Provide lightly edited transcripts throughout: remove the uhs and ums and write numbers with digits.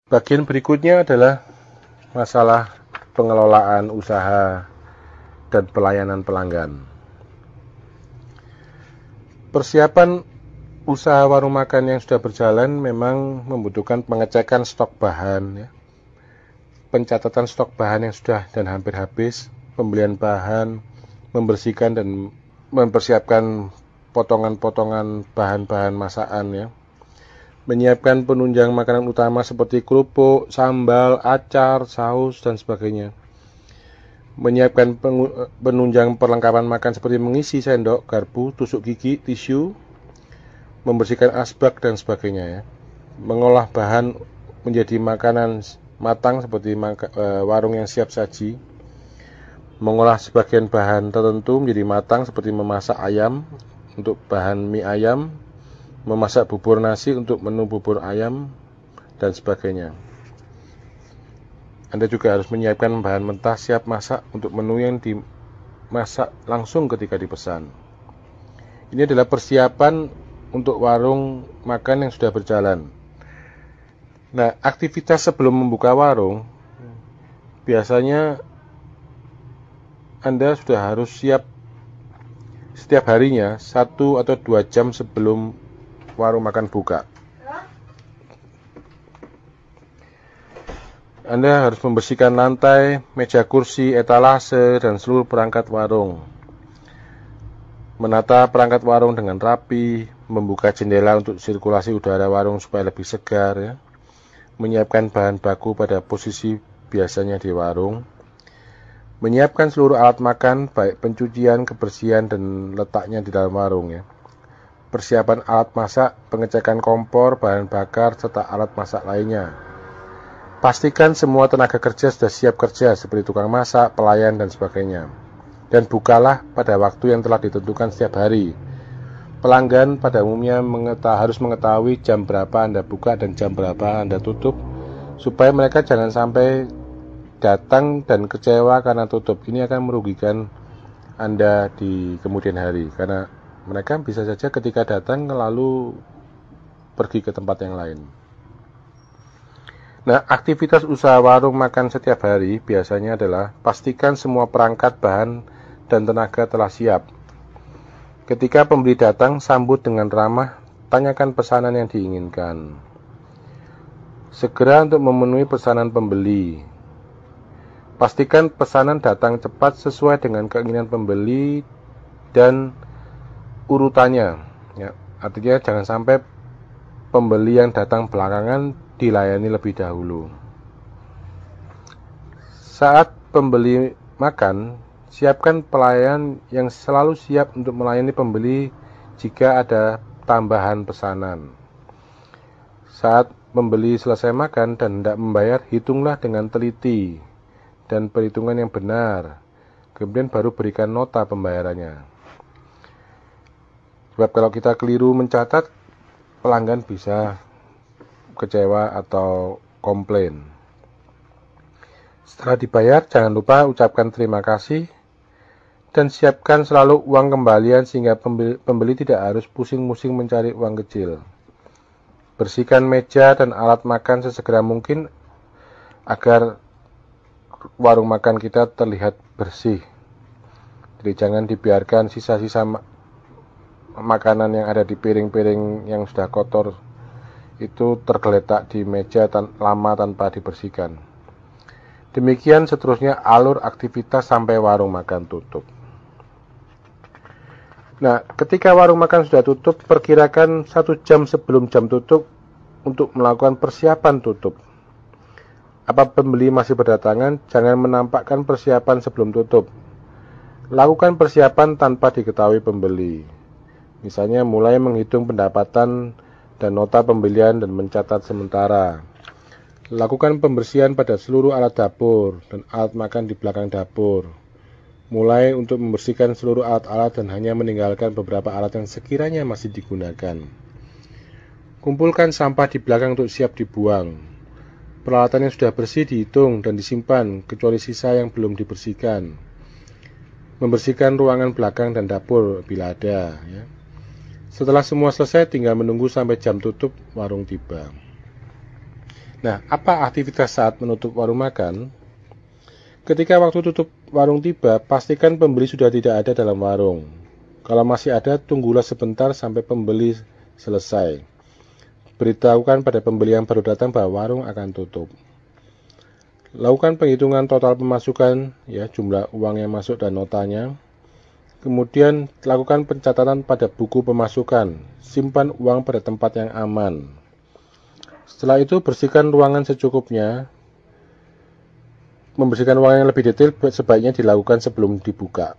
Bagian berikutnya adalah masalah pengelolaan usaha dan pelayanan pelanggan. Persiapan usaha warung makan yang sudah berjalan memang membutuhkan pengecekan stok bahan, pencatatan stok bahan yang sudah dan hampir habis, pembelian bahan, membersihkan dan mempersiapkan potongan-potongan bahan-bahan masakan, menyiapkan penunjang makanan utama seperti kerupuk, sambal, acar, saus, dan sebagainya. Menyiapkan penunjang perlengkapan makan seperti mengisi sendok, garpu, tusuk gigi, tisu, membersihkan asbak, dan sebagainya. Mengolah bahan menjadi makanan matang seperti warung yang siap saji. Mengolah sebagian bahan tertentu menjadi matang seperti memasak ayam untuk bahan mie ayam, memasak bubur nasi untuk menu bubur ayam, dan sebagainya. Anda juga harus menyiapkan bahan mentah siap masak untuk menu yang dimasak langsung ketika dipesan. Ini adalah persiapan untuk warung makan yang sudah berjalan. Nah, aktivitas sebelum membuka warung, biasanya Anda sudah harus siap setiap harinya 1 atau 2 jam sebelum warung makan buka. Anda harus membersihkan lantai, meja kursi, etalase, dan seluruh perangkat warung. Menata perangkat warung dengan rapi, membuka jendela untuk sirkulasi udara warung supaya lebih segar, menyiapkan bahan baku pada posisi biasanya di warung, menyiapkan seluruh alat makan, baik pencucian, kebersihan, dan letaknya di dalam warung, persiapan alat masak, pengecekan kompor, bahan bakar, serta alat masak lainnya. Pastikan semua tenaga kerja sudah siap kerja seperti tukang masak, pelayan, dan sebagainya. Dan bukalah pada waktu yang telah ditentukan setiap hari. Pelanggan pada umumnya harus mengetahui jam berapa Anda buka dan jam berapa Anda tutup, supaya mereka jangan sampai datang dan kecewa karena tutup. Ini akan merugikan Anda di kemudian hari, karena mereka bisa saja ketika datang lalu pergi ke tempat yang lain. Nah, aktivitas usaha warung makan setiap hari biasanya adalah pastikan semua perangkat, bahan, dan tenaga telah siap. Ketika pembeli datang, sambut dengan ramah, tanyakan pesanan yang diinginkan. Segera untuk memenuhi pesanan pembeli. Pastikan pesanan datang cepat sesuai dengan keinginan pembeli dan urutannya. Artinya jangan sampai pembeli yang datang belakangan dilayani lebih dahulu. Saat pembeli makan, siapkan pelayan yang selalu siap untuk melayani pembeli jika ada tambahan pesanan. Saat pembeli selesai makan dan hendak membayar, hitunglah dengan teliti dan perhitungan yang benar. Kemudian baru berikan nota pembayarannya. Sebab kalau kita keliru mencatat, pelanggan bisa kecewa atau komplain. Setelah dibayar, jangan lupa ucapkan terima kasih dan siapkan selalu uang kembalian sehingga pembeli tidak harus pusing-pusing mencari uang kecil. Bersihkan meja dan alat makan sesegera mungkin agar warung makan kita terlihat bersih. Jadi jangan dibiarkan sisa-sisa makanan yang ada di piring-piring yang sudah kotor itu tergeletak di meja lama tanpa dibersihkan. Demikian seterusnya alur aktivitas sampai warung makan tutup. Nah, ketika warung makan sudah tutup, perkirakan 1 jam sebelum jam tutup untuk melakukan persiapan tutup. Apa pembeli masih berdatangan, jangan menampakkan persiapan sebelum tutup. Lakukan persiapan tanpa diketahui pembeli. Misalnya mulai menghitung pendapatan dan nota pembelian dan mencatat sementara. Lakukan pembersihan pada seluruh alat dapur dan alat makan di belakang dapur. Mulai untuk membersihkan seluruh alat-alat dan hanya meninggalkan beberapa alat yang sekiranya masih digunakan. Kumpulkan sampah di belakang untuk siap dibuang. Peralatan yang sudah bersih dihitung dan disimpan kecuali sisa yang belum dibersihkan. Membersihkan ruangan belakang dan dapur bila ada. Setelah semua selesai, tinggal menunggu sampai jam tutup warung tiba. Nah, apa aktivitas saat menutup warung makan? Ketika waktu tutup warung tiba, pastikan pembeli sudah tidak ada dalam warung. Kalau masih ada, tunggulah sebentar sampai pembeli selesai. Beritahukan pada pembeli yang baru datang bahwa warung akan tutup. Lakukan penghitungan total pemasukan, ya, jumlah uang yang masuk dan notanya. Kemudian lakukan pencatatan pada buku pemasukan. Simpan uang pada tempat yang aman. Setelah itu bersihkan ruangan secukupnya. Membersihkan ruangan yang lebih detail sebaiknya dilakukan sebelum dibuka.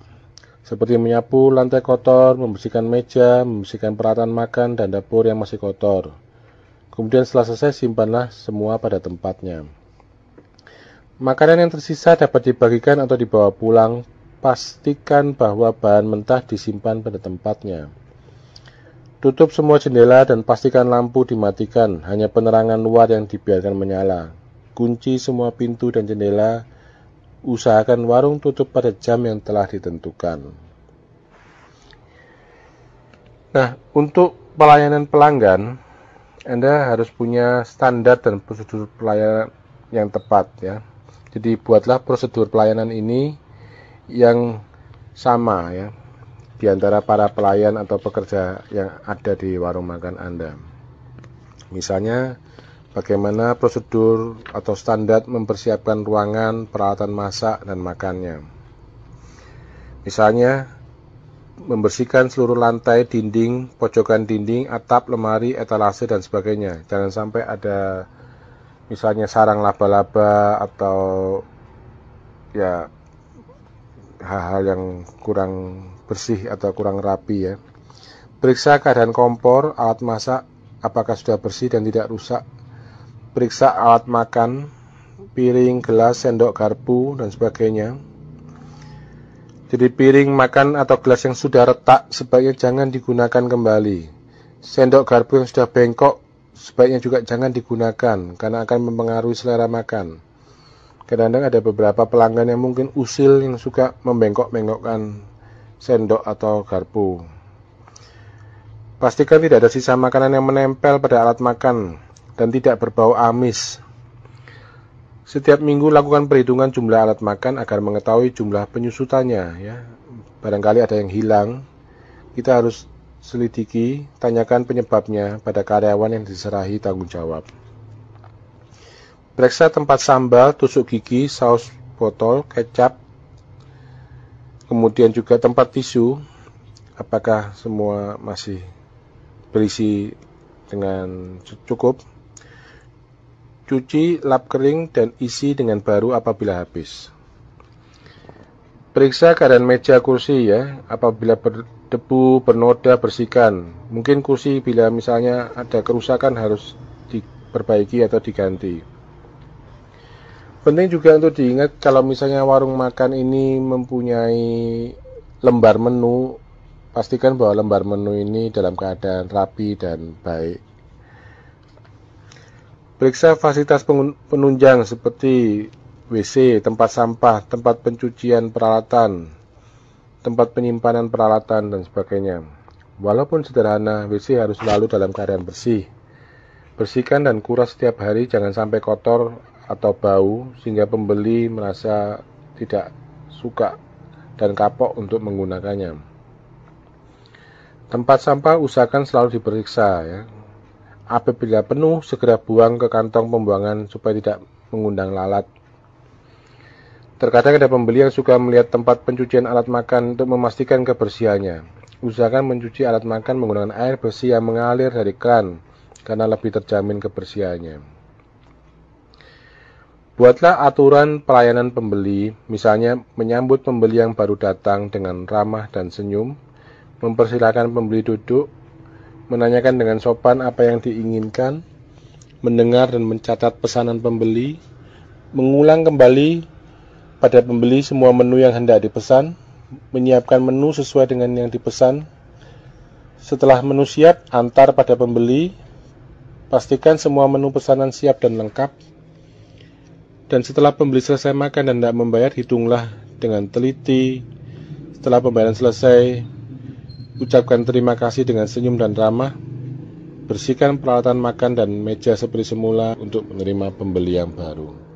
Seperti menyapu lantai kotor, membersihkan meja, membersihkan peralatan makan dan dapur yang masih kotor. Kemudian setelah selesai simpanlah semua pada tempatnya. Makanan yang tersisa dapat dibagikan atau dibawa pulang. Pastikan bahwa bahan mentah disimpan pada tempatnya. Tutup semua jendela dan pastikan lampu dimatikan, hanya penerangan luar yang dibiarkan menyala. Kunci semua pintu dan jendela. Usahakan warung tutup pada jam yang telah ditentukan. Nah, untuk pelayanan pelanggan, Anda harus punya standar dan prosedur pelayanan yang tepat, ya. Jadi buatlah prosedur pelayanan ini yang sama, ya, di antara para pelayan atau pekerja yang ada di warung makan Anda. Misalnya, bagaimana prosedur atau standar mempersiapkan ruangan, peralatan masak, dan makannya. Misalnya, membersihkan seluruh lantai, dinding, pojokan dinding, atap, lemari, etalase, dan sebagainya. Jangan sampai ada misalnya sarang laba-laba atau ya hal-hal yang kurang bersih atau kurang rapi, ya. Periksa keadaan kompor, alat masak, apakah sudah bersih dan tidak rusak. Periksa alat makan, piring, gelas, sendok, garpu, dan sebagainya. Jadi piring makan atau gelas yang sudah retak sebaiknya jangan digunakan kembali. Sendok garpu yang sudah bengkok sebaiknya juga jangan digunakan karena akan mempengaruhi selera makan. Kadang-kadang ada beberapa pelanggan yang mungkin usil yang suka membengkok-bengkokkan sendok atau garpu. Pastikan tidak ada sisa makanan yang menempel pada alat makan dan tidak berbau amis. Setiap minggu lakukan perhitungan jumlah alat makan agar mengetahui jumlah penyusutannya, ya. Barangkali ada yang hilang, kita harus selidiki, tanyakan penyebabnya pada karyawan yang diserahi tanggung jawab. Periksa tempat sambal, tusuk gigi, saus botol, kecap, kemudian juga tempat tisu, apakah semua masih berisi dengan cukup. Cuci, lap kering, dan isi dengan baru apabila habis. Periksa keadaan meja kursi, ya. Apabila berdebu, bernoda, bersihkan. Mungkin kursi bila misalnya ada kerusakan harus diperbaiki atau diganti. Penting juga untuk diingat kalau misalnya warung makan ini mempunyai lembar menu, pastikan bahwa lembar menu ini dalam keadaan rapi dan baik. Periksa fasilitas penunjang seperti WC, tempat sampah, tempat pencucian peralatan, tempat penyimpanan peralatan, dan sebagainya. Walaupun sederhana, WC harus selalu dalam keadaan bersih. Bersihkan dan kuras setiap hari, jangan sampai kotor atau bau, sehingga pembeli merasa tidak suka dan kapok untuk menggunakannya. Tempat sampah usahakan selalu diperiksa, ya. Apabila penuh, segera buang ke kantong pembuangan supaya tidak mengundang lalat. Terkadang ada pembeli yang suka melihat tempat pencucian alat makan untuk memastikan kebersihannya. Usahakan mencuci alat makan menggunakan air bersih yang mengalir dari kran, karena lebih terjamin kebersihannya. Buatlah aturan pelayanan pembeli, misalnya menyambut pembeli yang baru datang dengan ramah dan senyum, mempersilahkan pembeli duduk, menanyakan dengan sopan apa yang diinginkan, mendengar dan mencatat pesanan pembeli, mengulang kembali pada pembeli semua menu yang hendak dipesan, menyiapkan menu sesuai dengan yang dipesan. Setelah menu siap, antar pada pembeli, pastikan semua menu pesanan siap dan lengkap. Dan setelah pembeli selesai makan dan tidak membayar, hitunglah dengan teliti. Setelah pembayaran selesai, ucapkan terima kasih dengan senyum dan ramah. Bersihkan peralatan makan dan meja seperti semula untuk menerima pembeli yang baru.